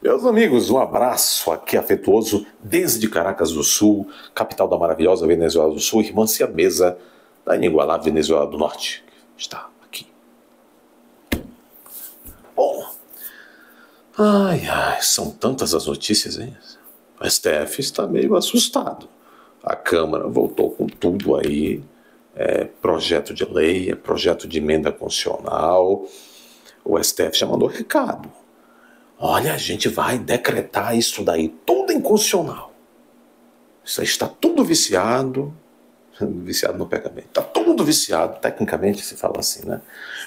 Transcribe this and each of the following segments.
Meus amigos, um abraço aqui afetuoso desde Caracas do Sul, capital da maravilhosa Venezuela do Sul, irmã siamesa da inigualável Venezuela do Norte. Está aqui. Bom, são tantas as notícias, hein? O STF está meio assustado. A Câmara voltou com tudo aí, projeto de lei, projeto de emenda constitucional. O STF já mandou recado. Olha, a gente vai decretar isso daí, tudo inconstitucional. Isso aí está tudo viciado. Viciado não pega bem. Está tudo viciado, tecnicamente se fala assim, né?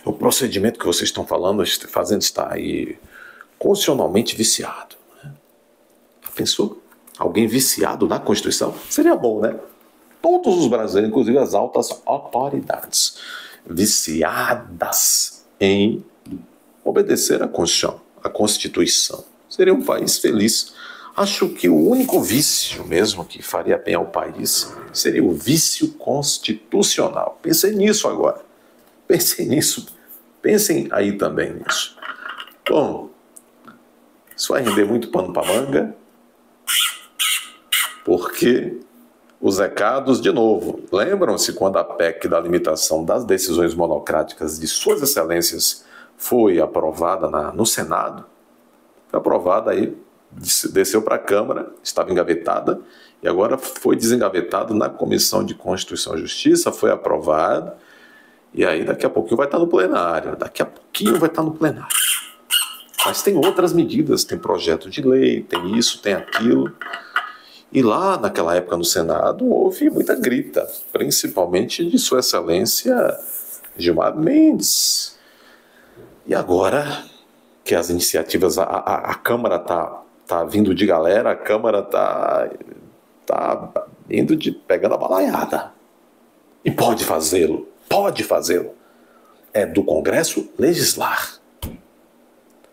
O procedimento que vocês estão fazendo está aí constitucionalmente viciado. Né? Pensou? Alguém viciado na Constituição? Seria bom, né? Todos os brasileiros, inclusive as altas autoridades, viciadas em obedecer à Constituição. A Constituição. Seria um país feliz. Acho que o único vício mesmo que faria bem ao país seria o vício constitucional. Pensem nisso agora. Pensem nisso. Pensem aí também nisso. Bom, isso vai render muito pano para manga, porque os recados, de novo, lembram-se quando a PEC da limitação das decisões monocráticas de Suas Excelências foi aprovada no Senado, foi aprovada aí, desceu para a Câmara, estava engavetada, e agora foi desengavetado na Comissão de Constituição e Justiça, foi aprovado, e aí daqui a pouquinho vai estar no plenário, Mas tem outras medidas, tem projeto de lei, tem isso, tem aquilo, e lá naquela época no Senado houve muita grita, principalmente de Sua Excelência Gilmar Mendes. E agora que as iniciativas, a Câmara tá vindo de galera, a Câmara tá indo pegando a balaiada. E pode fazê-lo. É do Congresso legislar.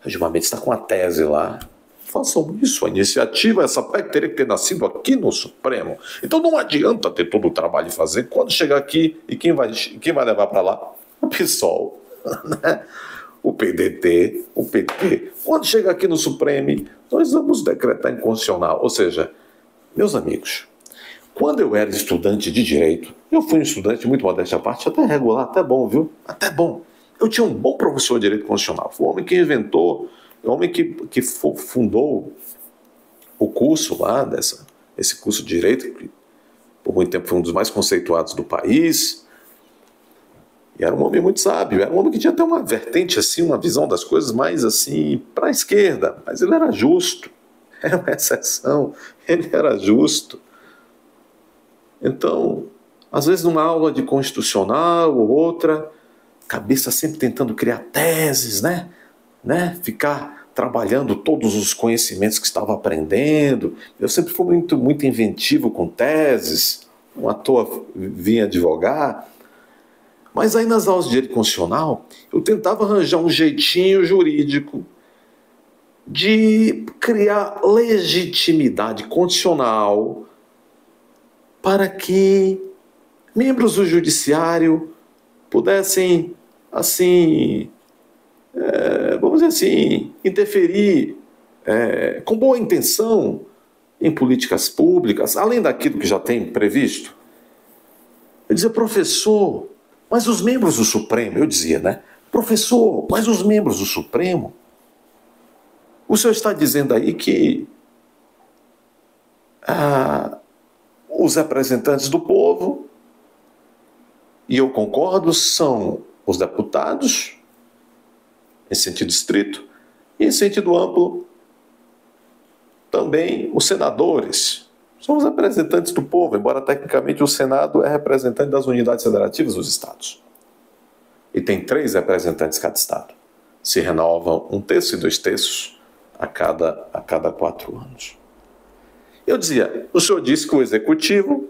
A Gilmar Mendes está com a tese lá. Façam isso, a iniciativa, essa PEC teria que ter nascido aqui no Supremo. Então não adianta ter todo o trabalho e fazer. Quando chegar aqui, e quem vai levar para lá? O PSOL, né? O PDT, o PT. Quando chega aqui no Supremo, nós vamos decretar inconstitucional. Ou seja, meus amigos, quando eu era estudante de Direito, eu fui um estudante muito modesto à parte, até regular, até bom, viu? Até bom. Eu tinha um bom professor de Direito Constitucional. Foi o homem que inventou, o homem que fundou o curso lá, esse curso de Direito, que por muito tempo foi um dos mais conceituados do país. E era um homem muito sábio, era um homem que tinha até uma vertente, assim, uma visão das coisas mais, assim, para a esquerda. Mas ele era justo, era uma exceção, ele era justo. Então, às vezes numa aula de constitucional ou outra, cabeça sempre tentando criar teses, né? Ficar trabalhando todos os conhecimentos que estava aprendendo. Eu sempre fui muito inventivo com teses, não à toa vim advogar. Mas aí nas aulas de direito constitucional, eu tentava arranjar um jeitinho jurídico de criar legitimidade constitucional para que membros do judiciário pudessem, assim, vamos dizer assim, interferir com boa intenção em políticas públicas, além daquilo que já tem previsto. Eu dizia, professor, mas os membros do Supremo, eu dizia, né? Professor, mas os membros do Supremo, o senhor está dizendo aí que os representantes do povo, e eu concordo, são os deputados, em sentido estrito, e em sentido amplo, também os senadores. São os representantes do povo, embora tecnicamente o Senado é representante das unidades federativas dos estados. E tem 3 representantes cada estado. Se renovam 1/3 e 2/3 a cada 4 anos. Eu dizia, o senhor disse que o executivo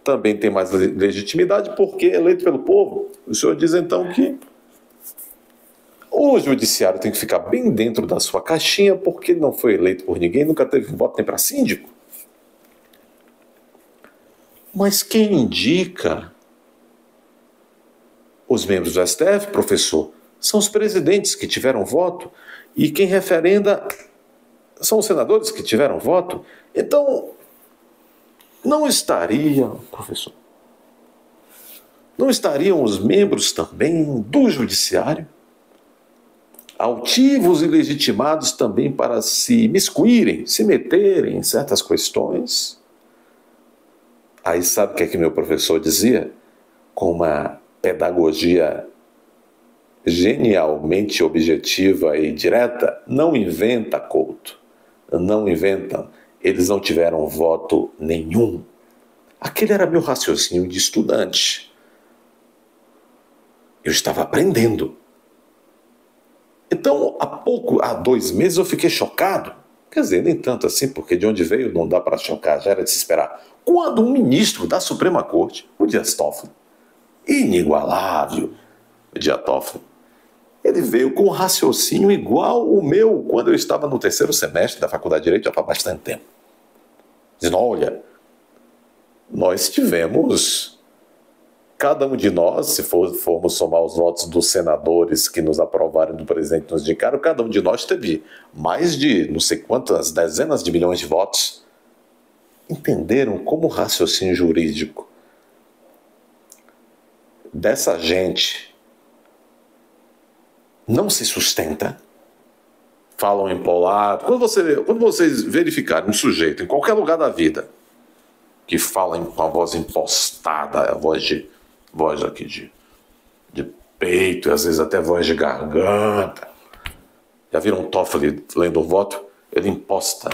também tem mais legitimidade porque é eleito pelo povo. O senhor diz então que o judiciário tem que ficar bem dentro da sua caixinha porque ele não foi eleito por ninguém, nunca teve voto nem para síndico. Mas quem indica os membros do STF, professor, são os presidentes que tiveram voto, e quem referenda são os senadores que tiveram voto. Então, não estaria, professor, não estariam os membros também do judiciário altivos e legitimados também para se miscuírem, se meterem em certas questões? Aí sabe o que é que meu professor dizia? Com uma pedagogia genialmente objetiva e direta: não inventa, Couto, não inventam, eles não tiveram voto nenhum. Aquele era meu raciocínio de estudante. Eu estava aprendendo. Então, há 2 meses eu fiquei chocado. Quer dizer, nem tanto assim, porque de onde veio não dá para chocar, já era de se esperar. Quando um ministro da Suprema Corte, o Dias Toffoli, inigualável, o Dias Toffoli, ele veio com um raciocínio igual o meu quando eu estava no 3º semestre da Faculdade de Direito, já faz bastante tempo. Dizendo: olha, nós tivemos, cada um de nós, se formos somar os votos dos senadores que nos aprovaram, do presidente que nos indicaram, cada um de nós teve mais de não sei quantas dezenas de milhões de votos. Entenderam como o raciocínio jurídico dessa gente não se sustenta? Falam empolado. Quando vocês verificarem um sujeito em qualquer lugar da vida que fala com a voz impostada, a voz aqui de peito, e às vezes até voz de garganta. Já viram um Toffoli lendo o voto? Ele imposta.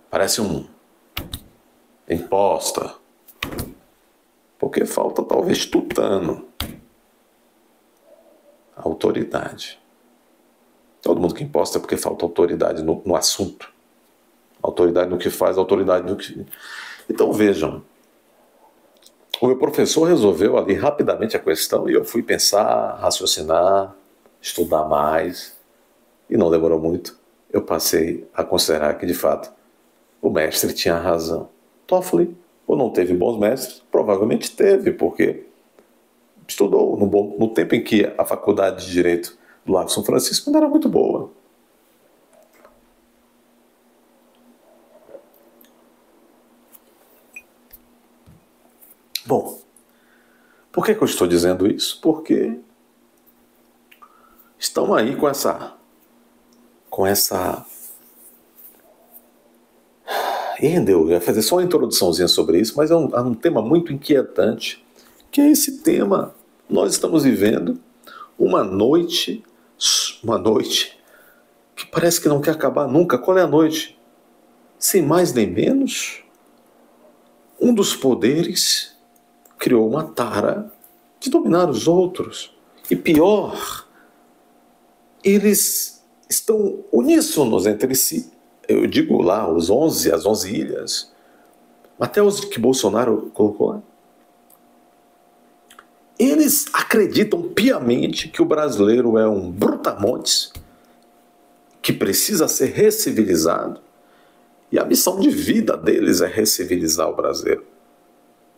Parece imposta. Porque falta talvez tutano. Autoridade. Todo mundo que imposta é porque falta autoridade no assunto. Autoridade no que faz, autoridade no que... Então vejam, o meu professor resolveu ali rapidamente a questão e eu fui pensar, raciocinar, estudar mais, e não demorou muito. Eu passei a considerar que, de fato, o mestre tinha razão. Toffoli, ou não teve bons mestres, provavelmente teve, porque estudou no tempo em que a Faculdade de Direito do Largo São Francisco não era muito boa. Bom, por que eu estou dizendo isso? Porque estão aí com essa... Eu ia fazer só uma introduçãozinha sobre isso, mas é um tema muito inquietante, que é esse tema. Nós estamos vivendo uma noite que parece que não quer acabar nunca. Qual é a noite? Sem mais nem menos, um dos poderes criou uma tara de dominar os outros. E pior, eles estão uníssonos entre si. Eu digo lá, as 11 ilhas, até os que Bolsonaro colocou lá. Eles acreditam piamente que o brasileiro é um brutamontes, que precisa ser recivilizado, e a missão de vida deles é recivilizar o brasileiro.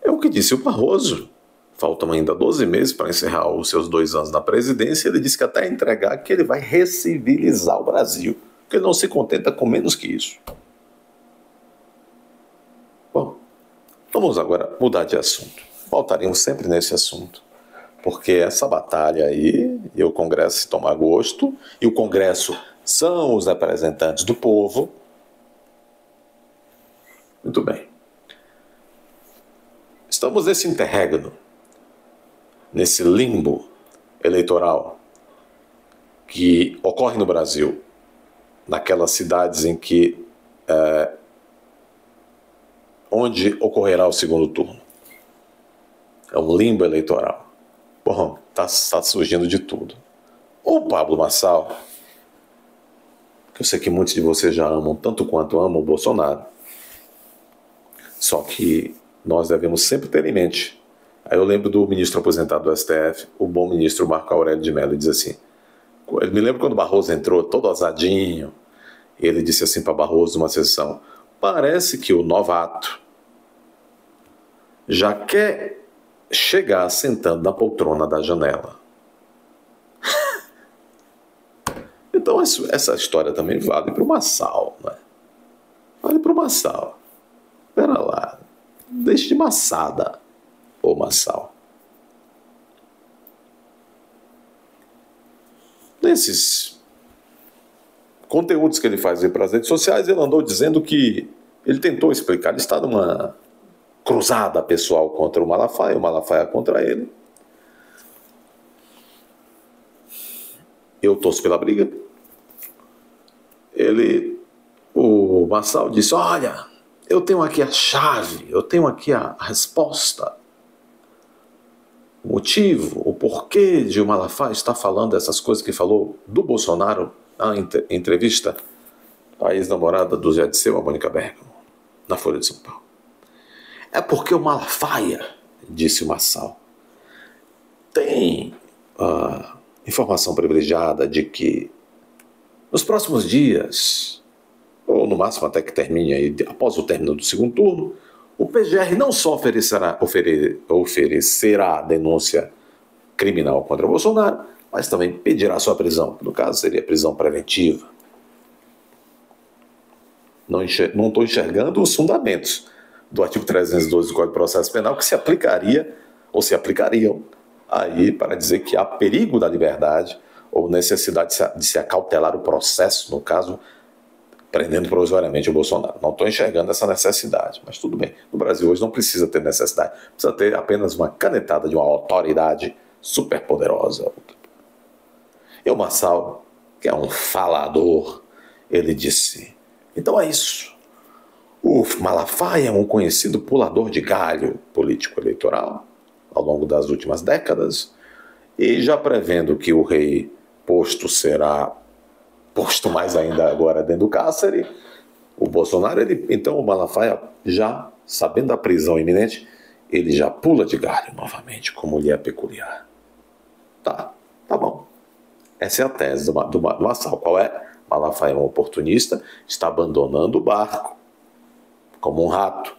É o que disse o Barroso. Faltam ainda 12 meses para encerrar os seus 2 anos na presidência. Ele disse que até entregar que ele vai recivilizar o Brasil, que ele não se contenta com menos que isso. Bom, vamos agora mudar de assunto. Voltaríamos sempre nesse assunto, porque essa batalha aí, e o Congresso se toma gosto, e o Congresso são os representantes do povo. Muito bem. Estamos nesse interregno, nesse limbo eleitoral que ocorre no Brasil, naquelas cidades em que onde ocorrerá o segundo turno. É um limbo eleitoral. Bom, está surgindo de tudo. O Pablo Marçal, que eu sei que muitos de vocês já amam tanto quanto amam o Bolsonaro, só que nós devemos sempre ter em mente. Aí eu lembro do ministro aposentado do STF, o bom ministro Marco Aurélio de Mello, ele diz assim, eu me lembro quando Barroso entrou todo azadinho, ele disse assim para Barroso numa sessão: parece que o novato já quer chegar sentando na poltrona da janela. Então, essa história também vale para o Marçal, né? Vale para o Marçal. Espera lá. Deixe de maçada, ô Marçal. Nesses conteúdos que ele fazia para as redes sociais, ele andou dizendo que ele tentou explicar, ele está numa cruzada pessoal contra o Malafaia contra ele. Eu torço pela briga. O Marçal disse, olha, eu tenho aqui a chave, eu tenho aqui a resposta, o motivo, o porquê de o Malafaia estar falando essas coisas que falou do Bolsonaro na entrevista à ex-namorada do Zé Disseu, a Mônica Bergamo, na Folha de São Paulo. É porque o Malafaia, disse o Marçal, tem informação privilegiada de que nos próximos dias, ou no máximo até que termine aí, após o término do segundo turno, o PGR não só oferecerá denúncia criminal contra o Bolsonaro, mas também pedirá sua prisão. No caso, seria prisão preventiva. Não estou enxergando os fundamentos do artigo 312 do Código de Processo Penal que se aplicaria, ou se aplicariam, aí para dizer que há perigo da liberdade ou necessidade de se acautelar o processo, no caso, prendendo provisoriamente o Bolsonaro. Não estou enxergando essa necessidade, mas tudo bem. No Brasil hoje não precisa ter necessidade, precisa ter apenas uma canetada de uma autoridade superpoderosa. E o Marçal, que é um falador, ele disse, então é isso. O Malafaia é um conhecido pulador de galho político-eleitoral ao longo das últimas décadas e já prevendo que o rei posto será posto mais ainda agora dentro do cárcere, o Bolsonaro, então o Malafaia, já sabendo da prisão iminente, ele já pula de galho novamente, como lhe é peculiar. Tá bom. Essa é a tese do Marçal. Qual é? Malafaia é um oportunista, está abandonando o barco, como um rato,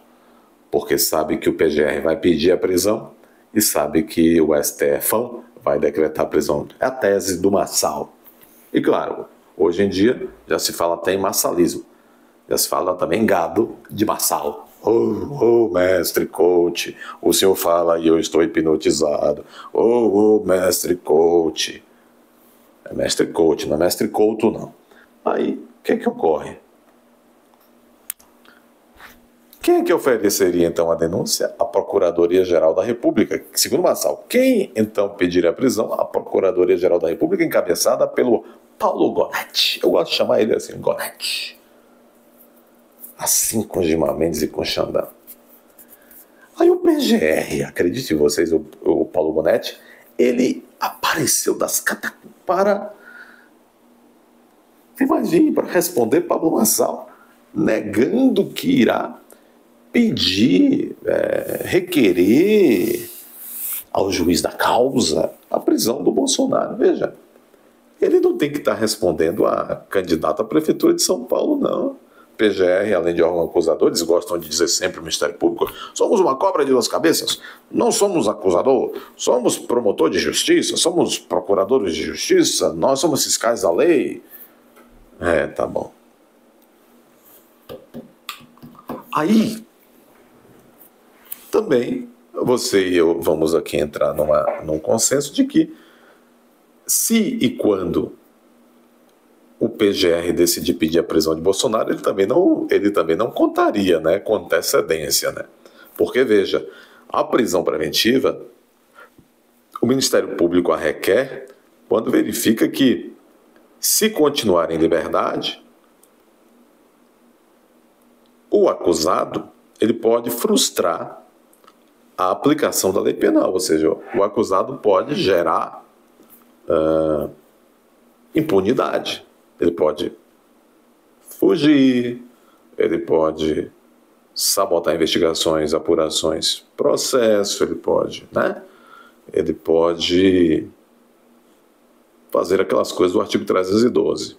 porque sabe que o PGR vai pedir a prisão e sabe que o STF vai decretar a prisão. É a tese do Marçal. E claro, hoje em dia já se fala até em marçalismo. Já se fala também em gado de Marçal. Mestre coach, o senhor fala e eu estou hipnotizado. Mestre coach. É mestre coach, não é mestre couto, não. Aí, o que ocorre? Quem é que ofereceria, então, a denúncia? A Procuradoria-Geral da República. Segundo Marçal, quem, então, pediria a prisão? A Procuradoria-Geral da República, encabeçada pelo Paulo Gonetti. Eu gosto de chamar ele assim, Gonetti. Assim com Gilmar Mendes e com Xandão. Aí o PGR, acreditem vocês, o Paulo Gonetti, ele apareceu das catacumbas para... Imagine, para responder Pablo Marçal, negando que irá pedir, requerer ao juiz da causa a prisão do Bolsonaro. Veja, ele não tem que estar respondendo a candidato à Prefeitura de São Paulo, não. PGR, além de órgão acusador, eles gostam de dizer sempre o Ministério Público, somos uma cobra de duas cabeças, não somos acusador, somos promotor de justiça, somos procuradores de justiça, nós somos fiscais da lei. Tá bom. Aí, também, você e eu vamos aqui entrar num consenso de que se e quando o PGR decidir pedir a prisão de Bolsonaro, ele também não contaria, né, com antecedência, né? Porque, veja, a prisão preventiva, o Ministério Público a requer quando verifica que, se continuar em liberdade, o acusado ele pode frustrar a aplicação da lei penal, ou seja, o acusado pode gerar impunidade. Ele pode fugir, ele pode sabotar investigações, apurações, processo, ele pode fazer aquelas coisas do artigo 312.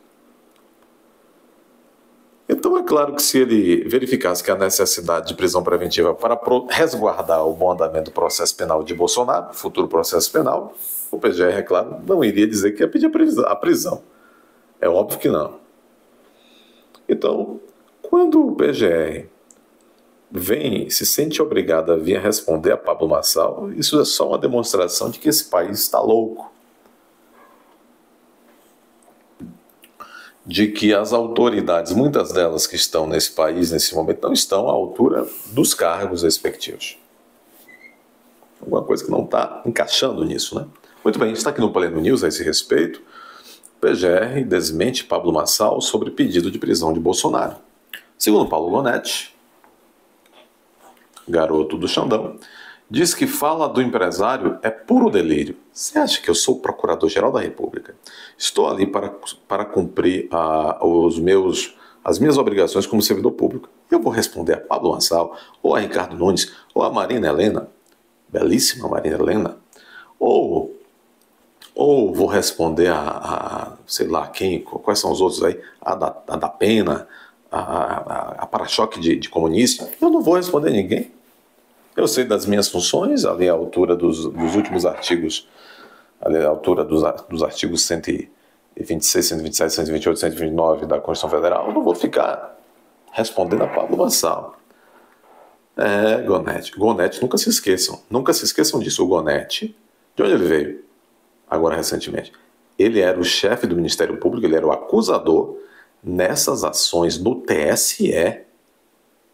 Então é claro que se ele verificasse que há necessidade de prisão preventiva para resguardar o bom andamento do processo penal de Bolsonaro, futuro processo penal, o PGR, é claro, não iria dizer que ia pedir a prisão. É óbvio que não. Então, quando o PGR se sente obrigado a vir responder a Pablo Marçal, isso é só uma demonstração de que esse país está louco. De que as autoridades, muitas delas que estão nesse país, nesse momento, não estão à altura dos cargos respectivos. Alguma coisa que não está encaixando nisso, né? Muito bem, está aqui no Pleno News a esse respeito. O PGR desmente Pablo Marçal sobre pedido de prisão de Bolsonaro. Segundo Paulo Gonetti, garoto do Xandão, diz que fala do empresário é puro delírio. Você acha que eu sou o Procurador-Geral da República? Estou ali para cumprir as minhas obrigações como servidor público. Eu vou responder a Pablo Marçal, ou a Ricardo Nunes, ou a Marina Helena, belíssima Marina Helena, ou vou responder sei lá quem, quais são os outros aí, a da Pena, a para-choque de comunista. Eu não vou responder ninguém. Eu sei das minhas funções, ali à altura dos últimos artigos, ali à altura dos artigos 126, 127, 128, 129 da Constituição Federal. Eu não vou ficar respondendo a Pablo Marçal. Gonetti, nunca se esqueçam disso. O Gonetti, de onde ele veio? Agora, recentemente. Ele era o chefe do Ministério Público, ele era o acusador nessas ações no TSE,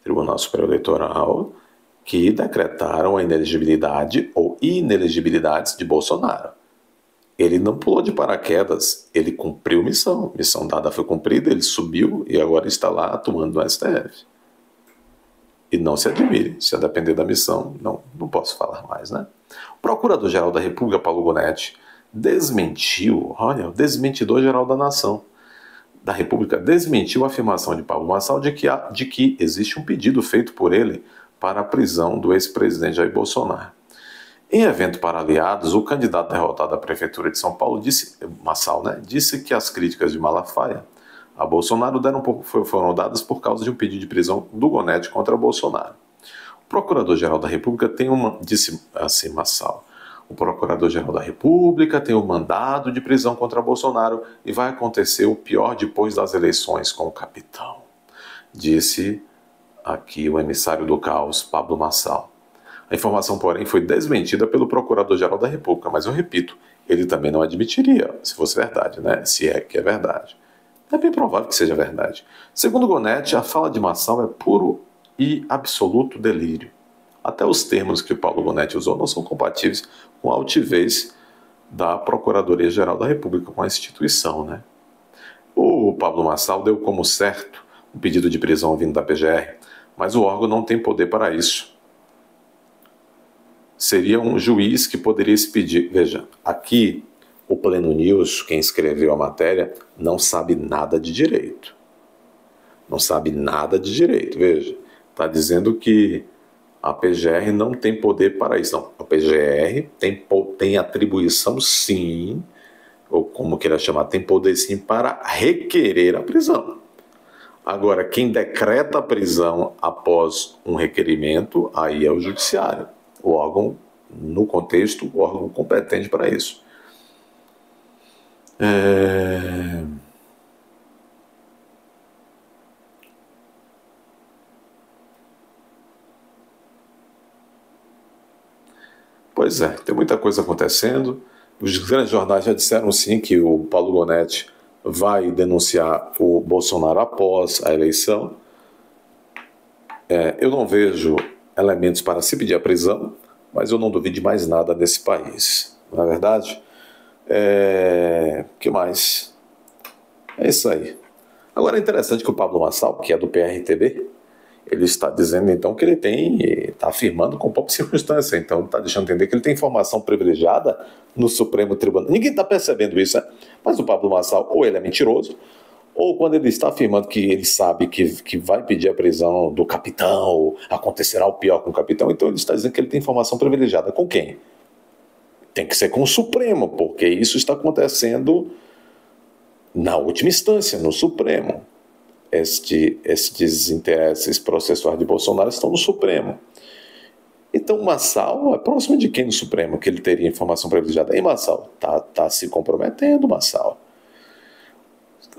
Tribunal Superior Eleitoral, que decretaram a inelegibilidade ou inelegibilidades de Bolsonaro. Ele não pulou de paraquedas, ele cumpriu missão. Missão dada foi cumprida, ele subiu e agora está lá atuando no STF. E não se admire, se a depender da missão, não posso falar mais, né? O Procurador-Geral da República, Paulo Gonetti, desmentiu, olha, o desmentidor-geral da nação, da República, desmentiu a afirmação de Pablo Marçal de que existe um pedido feito por ele para a prisão do ex-presidente Jair Bolsonaro. Em evento para aliados, o candidato derrotado à Prefeitura de São Paulo, Marçal, disse que as críticas de Malafaia a Bolsonaro foram dadas por causa de um pedido de prisão do Gonetti contra Bolsonaro. O Procurador-Geral da República disse assim, Marçal, o Procurador-Geral da República tem um mandado de prisão contra Bolsonaro e vai acontecer o pior depois das eleições com o capitão, disse aqui o emissário do caos, Pablo Marçal. A informação, porém, foi desmentida pelo Procurador-Geral da República, mas eu repito, ele também não admitiria, se fosse verdade, né? Se é que é verdade. É bem provável que seja verdade. Segundo Gonetti, a fala de Marçal é puro e absoluto delírio. Até os termos que o Paulo Gonetti usou não são compatíveis com a altivez da Procuradoria-Geral da República, com a instituição, né? O Pablo Marçal deu como certo um pedido de prisão vindo da PGR, mas o órgão não tem poder para isso. Seria um juiz que poderia expedir. Veja, aqui o Pleno News, quem escreveu a matéria, não sabe nada de direito. Não sabe nada de direito, veja. Está dizendo que a PGR não tem poder para isso. Não, a PGR tem atribuição sim, ou como queira chamar, tem poder sim para requerer a prisão. Agora, quem decreta a prisão após um requerimento, aí é o judiciário. O órgão, no contexto, o órgão competente para isso. Pois é, tem muita coisa acontecendo. Os grandes jornais já disseram sim que o Paulo Gonetti vai denunciar o Bolsonaro após a eleição. Eu não vejo elementos para se pedir a prisão, mas eu não duvido de mais nada nesse país. Não é verdade? Que mais? É isso aí. Agora é interessante que o Pablo Marçal, que é do PRTB, ele está dizendo então que ele está afirmando com pouca circunstância, então está deixando entender que ele tem informação privilegiada no Supremo Tribunal. Ninguém está percebendo isso, né? Mas o Pablo Marçal, ou ele é mentiroso, ou quando ele está afirmando que ele sabe que vai pedir a prisão do capitão, ou acontecerá o pior com o capitão, então ele está dizendo que ele tem informação privilegiada. Com quem? Tem que ser com o Supremo, porque isso está acontecendo na última instância, no Supremo. Estes interesses processuais de Bolsonaro estão no Supremo. Então, Marçal é próximo de quem no Supremo que ele teria informação privilegiada? Ei, Marçal, tá se comprometendo, Marçal.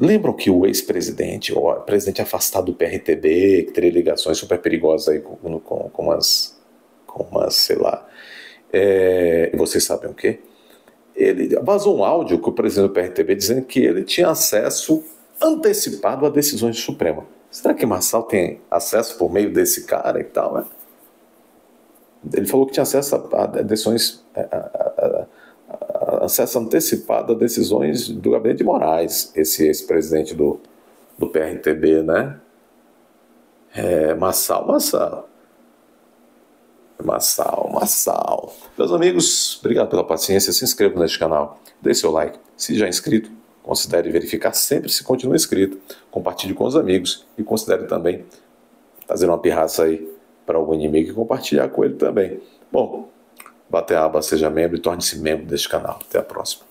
Lembram que o ex-presidente, o presidente afastado do PRTB, que teria ligações super perigosas aí com umas, sei lá, vocês sabem o quê? Ele vazou um áudio com o presidente do PRTB dizendo que ele tinha acesso antecipado a decisões do Supremo. Será que Marçal tem acesso por meio desse cara e tal, né? Ele falou que tinha acesso a decisões, acesso antecipado a decisões do gabinete de Moraes, esse ex-presidente do PRTB, né? Marçal. Meus amigos, obrigado pela paciência. Se inscreva neste canal, deixe seu like. Se já é inscrito, considere verificar sempre se continua inscrito. Compartilhe com os amigos e considere também fazer uma pirraça aí para algum inimigo e compartilhar com ele também. Bom, bate a aba, seja membro e torne-se membro deste canal. Até a próxima.